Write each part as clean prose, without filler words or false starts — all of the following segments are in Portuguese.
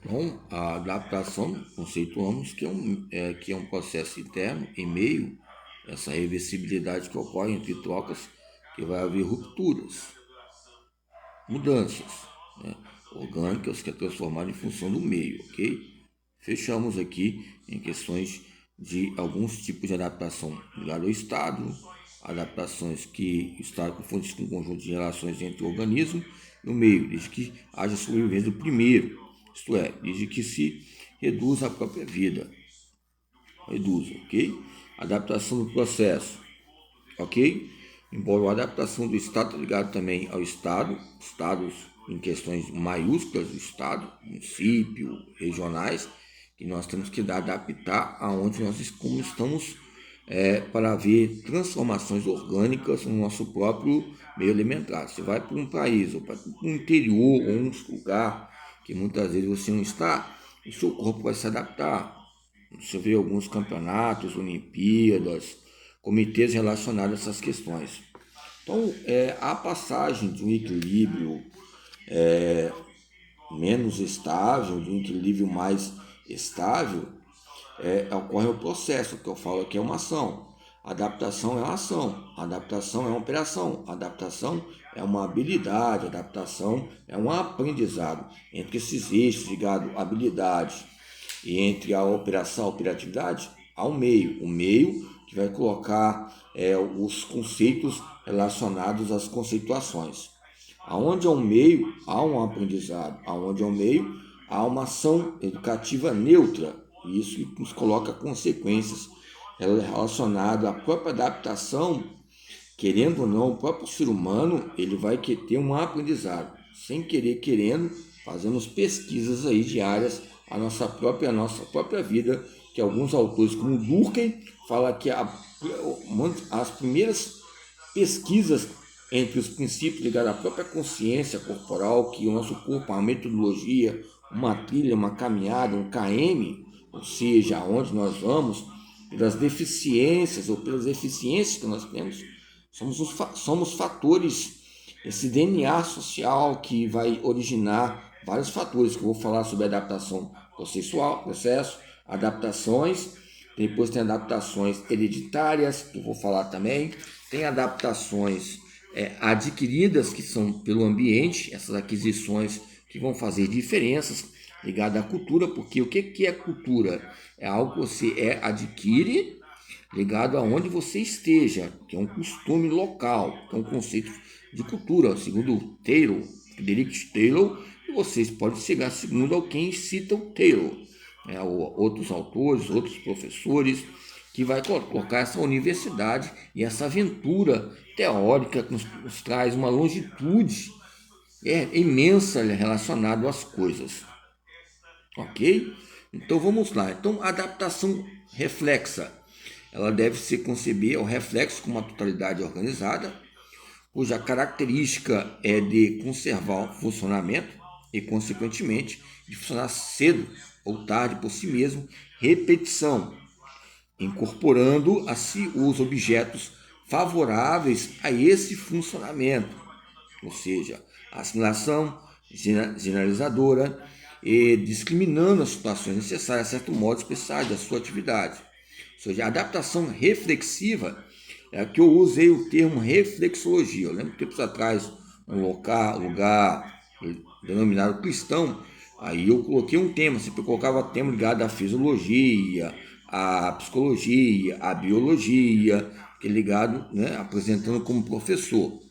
Então, a adaptação, conceituamos que é um processo interno em meio a essa reversibilidade que ocorre entre trocas, que vai haver rupturas, mudanças, né, orgânicas que é transformada em função do meio, ok? Fechamos aqui em questões de alguns tipos de adaptação ligada ao Estado, adaptações que o Estado confunde com um conjunto de relações entre o organismo e o meio, desde que haja sobrevivência do primeiro, isto é, desde que se reduza a própria vida. Reduza, ok? Adaptação do processo, ok? Embora a adaptação do Estado está ligado também ao Estado, Estados em questões maiúsculas do Estado, município, regionais, que nós temos que adaptar aonde nós como estamos para ver transformações orgânicas no nosso próprio meio alimentar. Você vai para um país, ou para um interior, ou um lugar que muitas vezes você não está, o seu corpo vai se adaptar. Você vê alguns campeonatos, Olimpíadas, comitês relacionados a essas questões. Então, a passagem de um equilíbrio menos estável, de um equilíbrio mais estável, ocorre o processo, que eu falo que é uma ação. Adaptação é uma ação, adaptação é uma operação, adaptação é uma habilidade, adaptação é um aprendizado. Entre esses eixos ligados à habilidade e entre a operação, a operatividade, há um meio. O meio que vai colocar os conceitos relacionados às conceituações. Aonde há um meio, há um aprendizado. Aonde há um meio, há uma ação educativa neutra. E isso nos coloca consequências relacionadas à própria adaptação. Querendo ou não, o próprio ser humano ele vai ter um aprendizado. Sem querer, querendo, fazemos pesquisas aí diárias a nossa própria vida, que alguns autores, como Durkheim, fala que as primeiras pesquisas entre os princípios ligados à própria consciência corporal, que o nosso corpo é uma metodologia, uma trilha, uma caminhada, um KM, ou seja, aonde nós vamos, pelas deficiências ou pelas eficiências que nós temos, somos fatores, esse DNA social que vai originar vários fatores, que eu vou falar sobre adaptação processual, processo, adaptações, depois tem adaptações hereditárias, que eu vou falar também, tem adaptações adquiridas, que são pelo ambiente, essas aquisições que vão fazer diferenças ligadas à cultura, porque o que é cultura? É algo que você adquire ligado aonde você esteja, que é um costume local, que é um conceito de cultura, segundo Taylor, Frederick Taylor, e vocês podem chegar segundo a quem cita o Taylor, outros autores, outros professores, que vai colocar essa universidade e essa aventura teórica que nos traz uma longitude imensa relacionada às coisas, ok? Então vamos lá. Então a adaptação reflexa, ela deve se conceber ao reflexo como uma totalidade organizada, cuja característica é de conservar o funcionamento e, consequentemente, de funcionar cedo ou tarde por si mesmo, repetição, incorporando a si os objetos favoráveis a esse funcionamento, ou seja, assimilação generalizadora e discriminando as situações necessárias a certo modo especial da sua atividade. Ou seja, a adaptação reflexiva é que eu usei o termo reflexologia. Eu lembro que tempos atrás, um lugar denominado cristão, aí eu coloquei um tema, sempre colocava tema ligado à fisiologia, à psicologia, à biologia, que é ligado, né, apresentando como professor,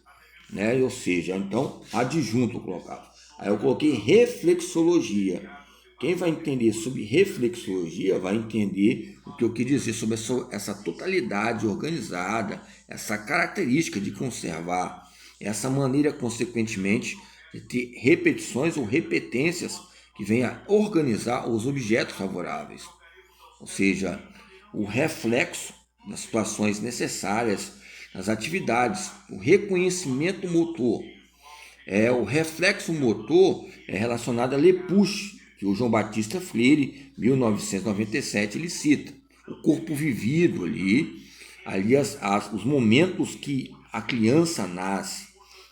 né? Ou seja, então adjunto eu colocava. Aí eu coloquei reflexologia. Quem vai entender sobre reflexologia vai entender o que eu quis dizer sobre essa totalidade organizada, essa característica de conservar, essa maneira, consequentemente, de ter repetições ou repetências que venham a organizar os objetos favoráveis. Ou seja, o reflexo das situações necessárias, nas atividades, o reconhecimento motor. O reflexo motor é relacionado a Lepuch, que o João Batista Freire, 1997, ele cita. O corpo vivido ali os momentos que a criança nasce,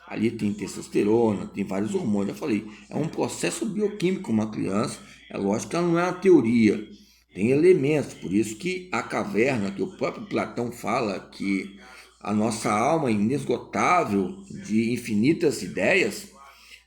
Ali tem testosterona, tem vários hormônios. Já falei, é um processo bioquímico uma criança. É lógico que ela não é uma teoria. Tem elementos, por isso que a caverna, que o próprio Platão fala que a nossa alma é inesgotável de infinitas ideias,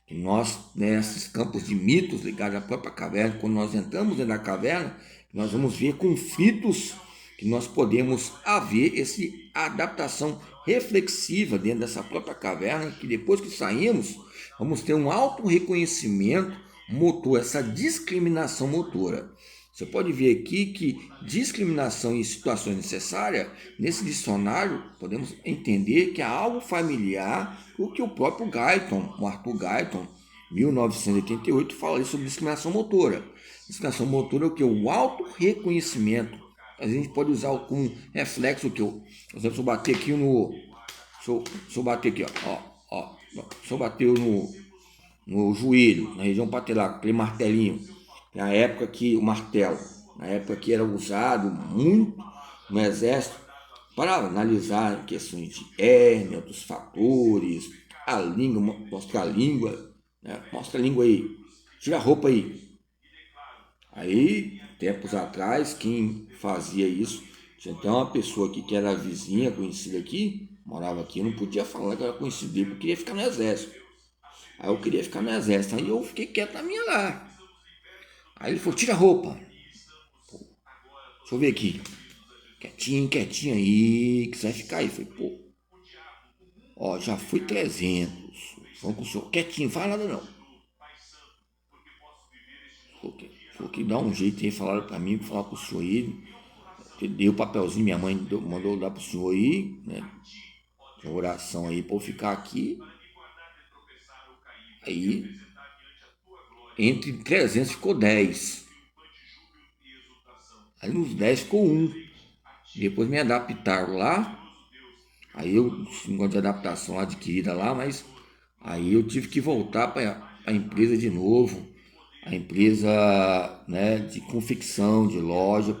que nós, nesses campos de mitos ligados à própria caverna, quando nós entramos dentro da caverna, nós vamos ver conflitos que nós podemos haver essa adaptação reflexiva dentro dessa própria caverna, que depois que saímos, vamos ter um auto-reconhecimento motor, essa discriminação motora. Você pode ver aqui que discriminação em situações necessárias, nesse dicionário, podemos entender que é algo familiar o que o próprio Guyton, o Arthur Guyton, 1988, fala sobre discriminação motora. Discriminação motora é o que? O auto-reconhecimento. A gente pode usar com reflexo que eu, por exemplo, se eu bater aqui no... Se eu bater aqui, ó, se eu bater no joelho, na região patelar, aquele martelinho, na época que o martelo, na época que era usado muito no exército para analisar questões de hérnia, outros fatores, a língua, mostra a língua, né? Mostra a língua aí, tira a roupa aí. Aí, tempos atrás, quem fazia isso, tinha até uma pessoa aqui que era vizinha, conhecida aqui, morava aqui, eu não podia falar que era conhecido dele, porque queria ficar no exército. Aí eu queria ficar no exército, aí eu fiquei quieto na minha lá. Aí ele falou, tira a roupa. Pô, deixa eu ver aqui. Quietinho, quietinho aí, que você vai ficar aí. Falei, pô, ó, já fui 300. Vamos com o senhor. Quietinho, fala nada não. Falou que dá um jeito aí, falaram pra mim, falar com o senhor aí. Dei o papelzinho, minha mãe mandou dar pro senhor aí, né? Uma oração aí pra eu ficar aqui. Aí, entre 300 ficou 10. Aí nos 10 ficou 1. Depois me adaptaram lá. Aí eu não gosto de adaptação adquirida lá, mas aí eu tive que voltar para a empresa de novo. A empresa, né, de confecção, de loja.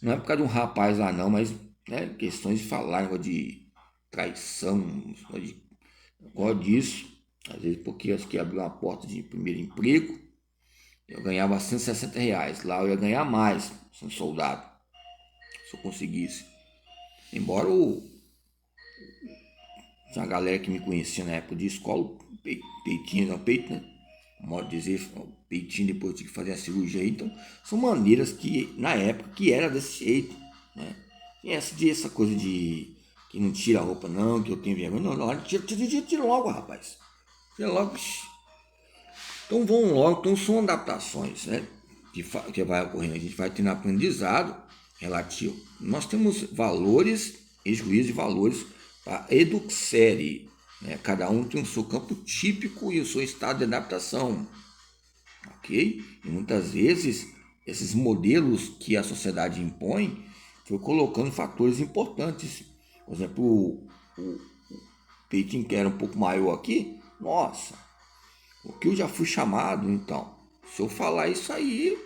Não é por causa de um rapaz lá não, mas, né, questões de falar, negócio de traição, negócio disso. Às vezes porque acho que abriu uma porta de primeiro emprego. Eu ganhava R$ 160. Lá eu ia ganhar mais, sendo soldado, se eu conseguisse. Embora tinha uma galera que me conhecia na época de escola, peitinho, não, peito, né? Modo de dizer, peitinho depois eu tive que fazer a cirurgia aí. Então, são maneiras que, na época, que era desse jeito, né? E essa coisa de que não tira a roupa, não, que eu tenho vergonha. Não, não, tira logo, rapaz. Tira logo. Então, vão logo. Então, são adaptações, né? Que vai ocorrendo. A gente vai tendo aprendizado relativo. Nós temos valores e juízo de valores para eduxere, né? Cada um tem o seu campo típico e o seu estado de adaptação, ok? E muitas vezes esses modelos que a sociedade impõe foi colocando fatores importantes. Por exemplo, o peitinho que era um pouco maior aqui, nossa, o que eu já fui chamado, então, se eu falar isso aí,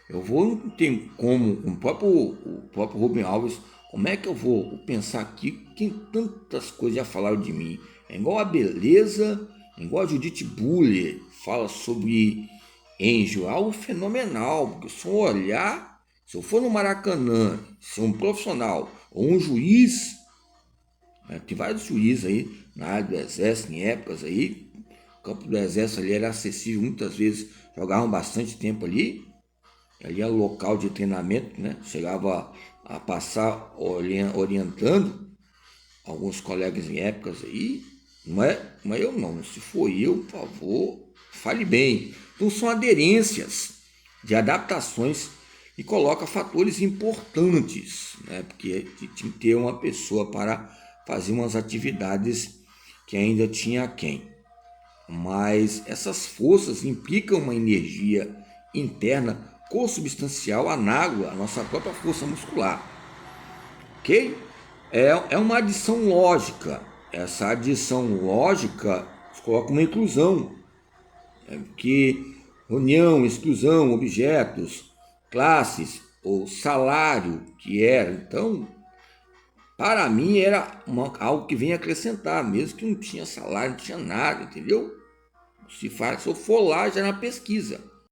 eu vou, não tem como, o próprio Rubem Alves, como é que eu vou pensar aqui que tantas coisas já falaram de mim? É igual a beleza, igual a Judith Butler fala sobre Angel, algo fenomenal, porque se eu olhar, se eu for no Maracanã, ser um profissional ou um juiz, né, tem vários juízes aí na área do exército, em épocas aí, o campo do exército ali era acessível, muitas vezes jogavam bastante tempo ali, ali era o local de treinamento, né? Chegava a passar orientando alguns colegas em épocas aí. Não é eu não. Se for eu, por favor, fale bem. Então são aderências de adaptações e coloca fatores importantes, né? Porque tinha que ter uma pessoa para fazer umas atividades que ainda tinha quem. Mas essas forças implicam uma energia interna consubstancial análoga à nossa própria força muscular, ok? É uma adição lógica. Essa adição lógica se coloca uma inclusão, que união, exclusão, objetos, classes ou salário que era. Então, Para mim era algo que vem acrescentar, mesmo que não tinha salário, não tinha nada, entendeu? Se eu for lá já na pesquisa.